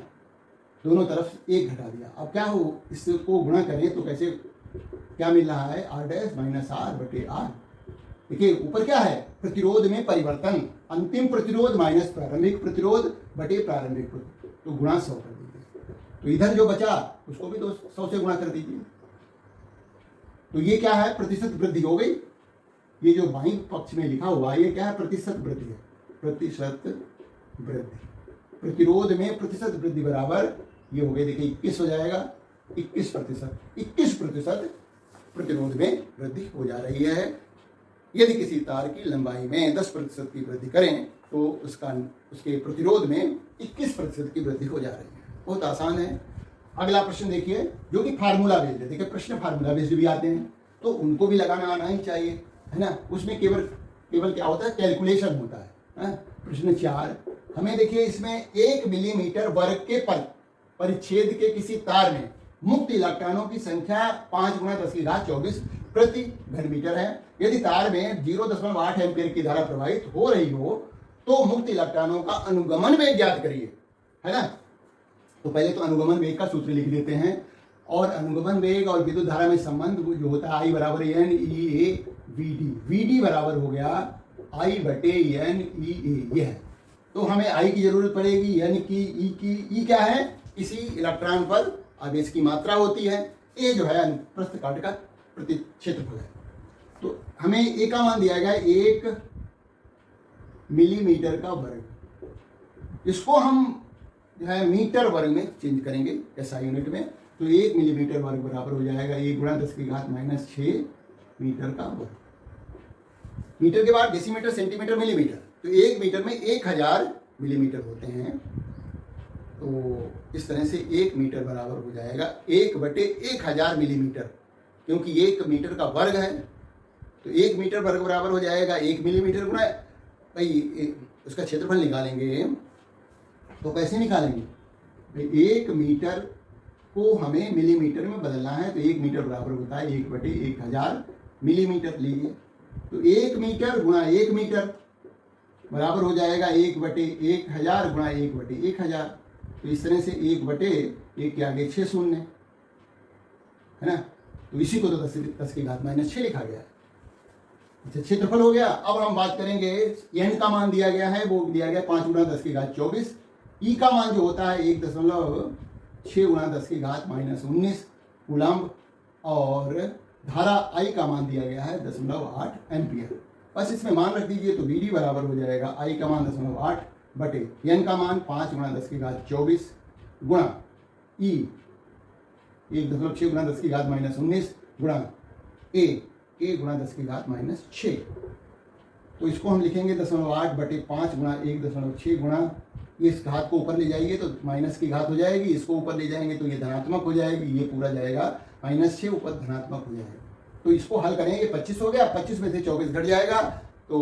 दोनों तरफ 1 घटा दिया। अब क्या हो, इसको गुणा करें तो कैसे, क्या मिल रहा है, आर डैश माइनस आर बटे आर। देखिए ऊपर क्या है, प्रतिरोध में परिवर्तन, अंतिम प्रतिरोध माइनस प्रारंभिक प्रतिरोध बटे प्रारंभिक प्रतिरोध, तो गुणा 100 कर दीजिए। तो इधर जो बचा उसको भी 100 से गुणा कर दीजिए। तो ये क्या है, प्रतिशत वृद्धि हो गई। ये जो बाईं पक्ष में लिखा हुआ है ये क्या है, प्रतिशत वृद्धि है, प्रतिशत वृद्धि, प्रतिरोध में प्रतिशत वृद्धि बराबर ये हो गई, देखिए 21 हो जाएगा, 21% प्रतिरोध में वृद्धि हो जा रही है। यदि किसी तार की लंबाई में 10% की वृद्धि करें तो उसके प्रतिरोध में 21% की वृद्धि हो जा रही है। बहुत आसान है। अगला प्रश्न देखिए, जो कि फार्मूला बेस्ड है। देखिए प्रश्न फार्मूला बेस्ड भी आते हैं तो उनको भी लगाना आना ही चाहिए, है ना। उसमें केवल क्या होता है, कैलकुलेशन होता है। प्रश्न 4, हमें देखिए इसमें 1 मिलीमीटर वर्ग के परिच्छेद के किसी तार में मुक्त इलेक्ट्रॉनों की संख्या 5 × 10⁻24 प्रति घन मीटर है। यदि तार में 0.8 एम्पीयर की धारा प्रवाहित हो रही हो तो मुक्त इलेक्ट्रॉनों का अनुगमन वेग ज्ञात करिए, है ना। तो पहले तो अनुगमन वेग का सूत्र लिख देते हैं, और अनुगमन वेग और विद्युत धारा में संबंध जो होता है I बराबर N E A V D, V D बराबर हो गया I बटे एन ई ए, ये है। तो हमें I की जरूरत पड़ेगी, यानी कि ई क्या है, किसी इलेक्ट्रॉन पर आवेश की मात्रा होती है, ए जो है प्रस्थ काट का प्रति क्षेत्रफल है। तो हमें ए का मान दिया गया 1 मिलीमीटर का वर्ग, इसको हम जो है मीटर वर्ग में चेंज करेंगे SI यूनिट में। तो 1 मिलीमीटर वर्ग बराबर हो जाएगा 1 × 10⁻⁻6 मीटर का वर्ग। मीटर के बाद डेसीमीटर, सेंटीमीटर, मिलीमीटर, तो 1 मीटर में 1000 मिलीमीटर होते हैं। तो इस तरह से 1 मीटर बराबर हो जाएगा 1/1000 मिलीमीटर, क्योंकि 1 मीटर का वर्ग है। तो 1 मीटर वर्ग बराबर हो जाएगा 1 मिलीमीटर गुणा, भाई उसका क्षेत्रफल निकालेंगे तो कैसे निकालेंगे, भाई 1 मीटर को हमें मिलीमीटर में बदलना है, तो 1 मीटर बराबर होता है 1/1000 मिलीमीटर। लीजिए तो 1 मीटर गुणा 1 मीटर बराबर हो जाएगा 1/1000 गुणा 1/1000। तो इस तरह से 1/1 के आगे 6 शून्य, है ना। तो इसी को तो 10⁻⁻6 लिखा गया है। अच्छा, क्षेत्रफल हो गया। अब हम बात करेंगे एन का मान दिया गया है, वो दिया गया 5 × 10⁻24। ई का मान जो होता है 1.6 × 10⁻⁻19 कूलम्ब, और धारा आई का मान दिया गया है 0.8 एम्पियर। बस इसमें मान रख दीजिए, तो वीडी बराबर हो जाएगा आई का मान 0.8 बटे एन का मान 5 × 10⁻24 गुणा ई 1.6 × 10⁻⁻19 गुणा ए × 10⁻⁻6। तो इसको हम लिखेंगे 0.8 बटे 5 गुणा 1.6 गुणा, इस घात को ऊपर ले जाइए तो माइनस की घात हो जाएगी, इसको ऊपर ले जाएंगे तो ये धनात्मक हो जाएगी, ये पूरा जाएगा -6 ऊपर धनात्मक हो जाएगा। तो इसको हल करेंगे, 25 हो गया, 25 में से 24 घट जाएगा तो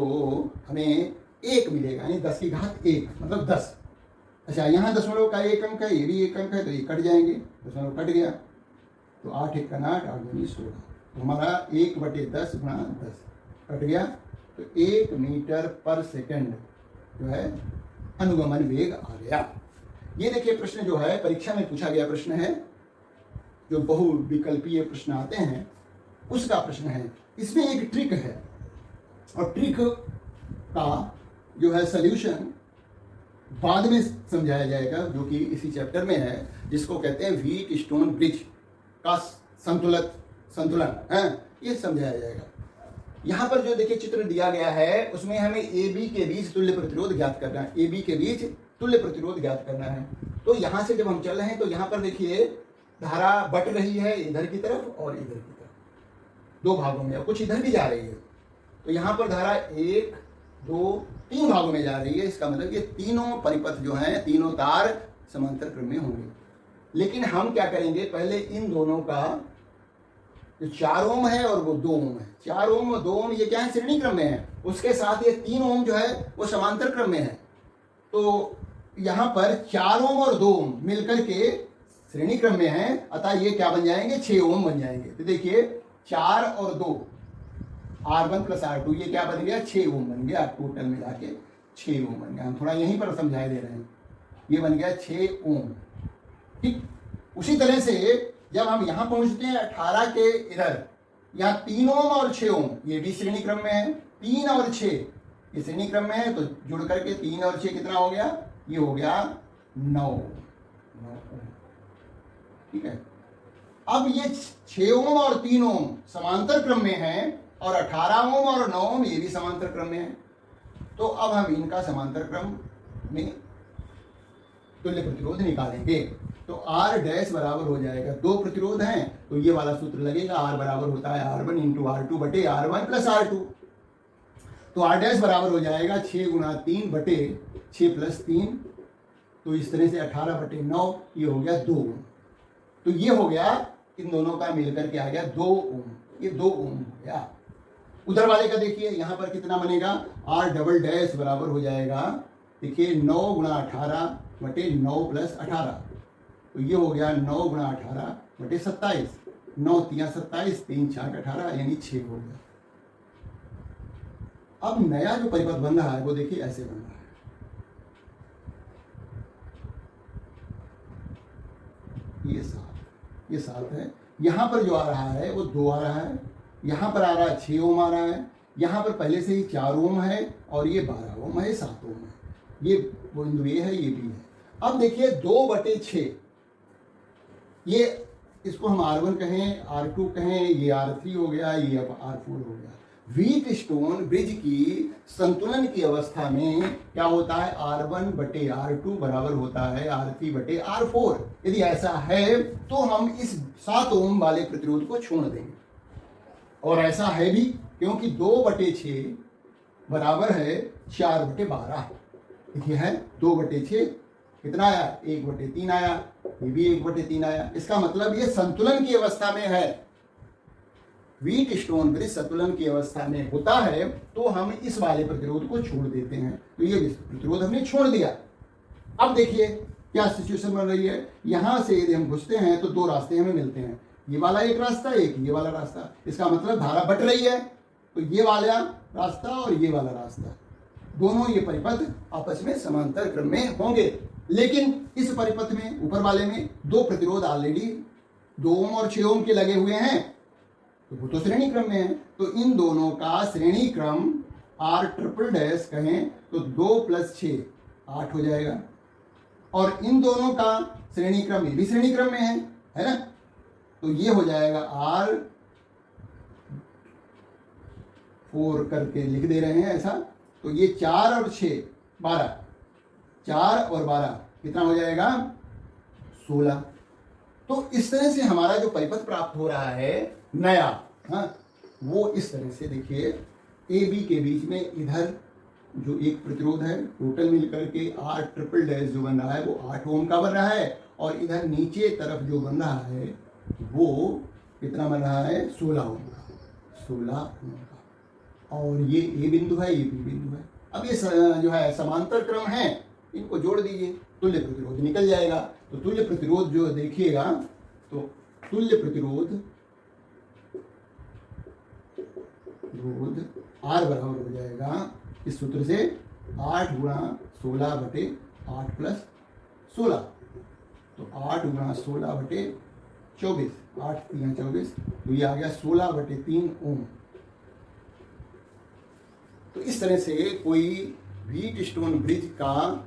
हमें 1 मिलेगा, यानी 10⁻1 मतलब 10। अच्छा, यहाँ दशमलव का 1 अंक है, ये भी 1 अंक है, तो ये कट जाएंगे, दशमलव कट गया तो 8 × 8 8 × 16, तो हमारा 1/10 गुणा 10 कट गया, तो 1 मीटर पर सेकंड जो है अनुगमन वेग आ गया। ये देखिए प्रश्न जो है परीक्षा में पूछा गया प्रश्न है, जो बहुविकल्पीय प्रश्न आते हैं उसका प्रश्न है। इसमें एक ट्रिक है, और ट्रिक का जो है सल्यूशन बाद में समझाया जाएगा, जो कि इसी चैप्टर में है, जिसको कहते हैं व्हीट स्टोन ब्रिज का संतुलन है, ये समझाया जाएगा। यहाँ पर जो देखिए चित्र दिया गया है उसमें हमें ए बी के बीच तुल्य प्रतिरोध ज्ञात करना है, ए बी के बीच तुल्य प्रतिरोध ज्ञात करना है। तो यहाँ से जब हम चल रहे हैं तो यहाँ पर देखिए धारा बट रही है इधर की तरफ और इधर की तरफ, दो भागों में, और कुछ इधर भी जा रही है। तो यहाँ पर धारा 1 2 3 भागों में जा रही है। इसका मतलब ये तीनों परिपथ जो हैं, तीनों तार समांतर क्रम में होंगे। लेकिन हम क्या करेंगे, पहले इन दोनों का जो 4 ओम है और वो 2 ओम है, 4 ओम और 2 ओम ये क्या है, श्रेणी क्रम में है। उसके साथ ये 3 ओम जो है वो समांतर क्रम में है। तो यहाँ पर 4 ओम और 2 ओम मिलकर के श्रेणी क्रम में है, अतः ये क्या बन जाएंगे, 6 ओम बन जाएंगे। तो देखिए 4 और 2 R1 + R2 ये क्या बन गया, 6 ओम बन गया, टोटल मिला के 6 ओम बन गया। हम थोड़ा यहीं पर समझाए दे रहे हैं, ये बन गया 6 ओम। ठीक, उसी तरह से जब हम यहाँ पहुंचते हैं 18 के इधर, यहाँ 3 ओम और 6 ओम, ये भी श्रेणी क्रम में है। 3 और 6 ये श्रेणी क्रम में है, तो जुड़ करके 3 और 6 कितना हो गया, ये हो गया 9 ओम। ठीक है, अब ये 6 ओम और 3 ओम समांतर क्रम में है, और 18 ओम और 9 ओम ये भी समांतर क्रम में है। तो अब हम इनका समांतर क्रम में तुल्य प्रतिरोध निकालेंगे। तो R डैश बराबर हो जाएगा, 2 प्रतिरोध हैं तो ये वाला सूत्र लगेगा, R बराबर होता है R1 इंटू R2 बटे R1 प्लस R2। तो R डैश बराबर हो जाएगा 6 गुणा 3 बटे 6 प्लस 3, तो इस तरह से 18 बटे 9, ये हो गया 2 ओम। तो ये हो गया, इन दोनों का मिलकर के आ गया 2 ओम, ये 2 ओम हो गया। उधर वाले का देखिए यहाँ पर कितना बनेगा, R डबल डैश बराबर हो जाएगा, देखिए 9 गुणा 18 बटे 9 प्लस 18, तो ये हो गया 9 गुणा 18 बटे 27, 9 तिया 27, 3 4 18, यानी 6 हो गया। अब नया जो परिपथ बन रहा है वो देखिए ऐसे बन रहा है, ये 7 है। यहां पर जो आ रहा है वो 2 आ रहा है, यहां पर आ रहा है 6 ओम आ रहा है, यहां पर पहले से ही 4 ओम है, और ये 12 ओम है, 7 ओम है। ये बिंदु ये है, ये भी है। अब देखिए 2 बटे 6, ये इसको हम R1 कहें, R2 कहें, ये R3 हो गया, ये अब R4 हो गया। व्हीट स्टोन ब्रिज की संतुलन की अवस्था में क्या होता है, R1 बटे R2 बराबर होता है R3 बटे R4। यदि ऐसा है तो हम इस 7 ओम वाले प्रतिरोध को छोड़ देंगे, और ऐसा है भी क्योंकि 2 बटे 6 बराबर है 4 बटे 12। देखिए है 2 बटे 6 कितना आया, 1 बटे 3 आया, ये भी 1 बटे 3 आया। इसका मतलब ये संतुलन की अवस्था में है। व्हीट स्टोन ब्रिज संतुलन की अवस्था में होता है तो हम इस वाले प्रतिरोध को छोड़ देते हैं, तो ये प्रतिरोध हमने छोड़ दिया। अब देखिए क्या सिचुएशन बन रही है, यहां से यदि हम घुसते हैं तो 2 रास्ते हमें मिलते हैं, ये वाला एक रास्ता, एक ये वाला रास्ता। इसका मतलब धारा बट रही है, तो ये वाला रास्ता और ये वाला रास्ता, दोनों ये परिपथ आपस में समांतर क्रम में होंगे। लेकिन इस परिपथ में, ऊपर वाले में 2 प्रतिरोध ऑलरेडी 2 ओम और 6 ओम के लगे हुए हैं, तो वो तो श्रेणी क्रम में है। तो इन दोनों का श्रेणी क्रम R ट्रिपल डैश कहें तो 2 प्लस 6 8 हो जाएगा, और इन दोनों का श्रेणी क्रम, ये भी श्रेणी क्रम में है ना, तो ये हो जाएगा R 4 करके लिख दे रहे हैं ऐसा। तो ये 4 और 6 12, 4 और 12 कितना हो जाएगा 16। तो इस तरह से हमारा जो परिपथ प्राप्त हो रहा है नया, हाँ, वो इस तरह से देखिए ए बी के बीच में इधर जो एक प्रतिरोध है टोटल मिलकर के R ट्रिपल डैश जो बन रहा है वो 8 ओम का बन रहा है, और इधर नीचे तरफ जो बन रहा है वो कितना बन रहा है 16 ओम का, 16 ओम का। और ये ए बिंदु है, ये बी बिंदु है। अब ये जो है समांतर क्रम है, इनको जोड़ दीजिए, तुल्य प्रतिरोध निकल जाएगा। तो तुल्य प्रतिरोध जो देखिएगा, तो तुल्य प्रतिरोध R बराबर हो जाएगा इस सूत्र से 8 गुणा 16 बटे 8 प्लस 16, तो 8 गुणा 16 बटे 24, 8 3 24, तो ये आ गया 16 बटे 3 ओम। तो इस तरह से कोई व्हीट स्टोन ब्रिज का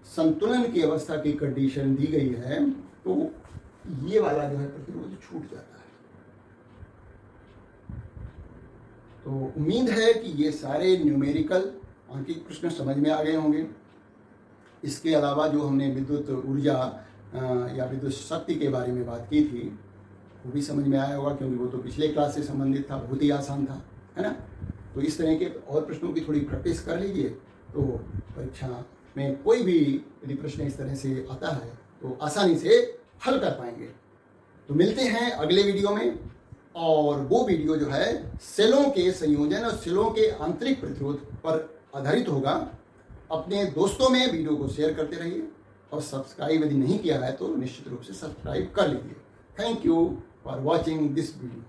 संतुलन की अवस्था की कंडीशन दी गई है, तो ये वाला जो है प्रतिरोध छूट जाता है। तो उम्मीद है कि ये सारे न्यूमेरिकल अंकित प्रश्न समझ में आ गए होंगे। इसके अलावा जो हमने विद्युत ऊर्जा या विद्युत शक्ति के बारे में बात की थी वो भी समझ में आया होगा, क्योंकि वो तो पिछले क्लास से संबंधित था, बहुत ही आसान था, है ना। तो इस तरह के और प्रश्नों की थोड़ी प्रैक्टिस कर लीजिए, तो परीक्षा में कोई भी यदि प्रश्न इस तरह से आता है तो आसानी से हल कर पाएंगे। तो मिलते हैं अगले वीडियो में, और वो वीडियो जो है सेलों के संयोजन और सेलों के आंतरिक प्रतिरोध पर आधारित होगा। अपने दोस्तों में वीडियो को शेयर करते रहिए, और सब्सक्राइब यदि नहीं किया है तो निश्चित रूप से सब्सक्राइब कर लीजिए। Thank you for watching this video.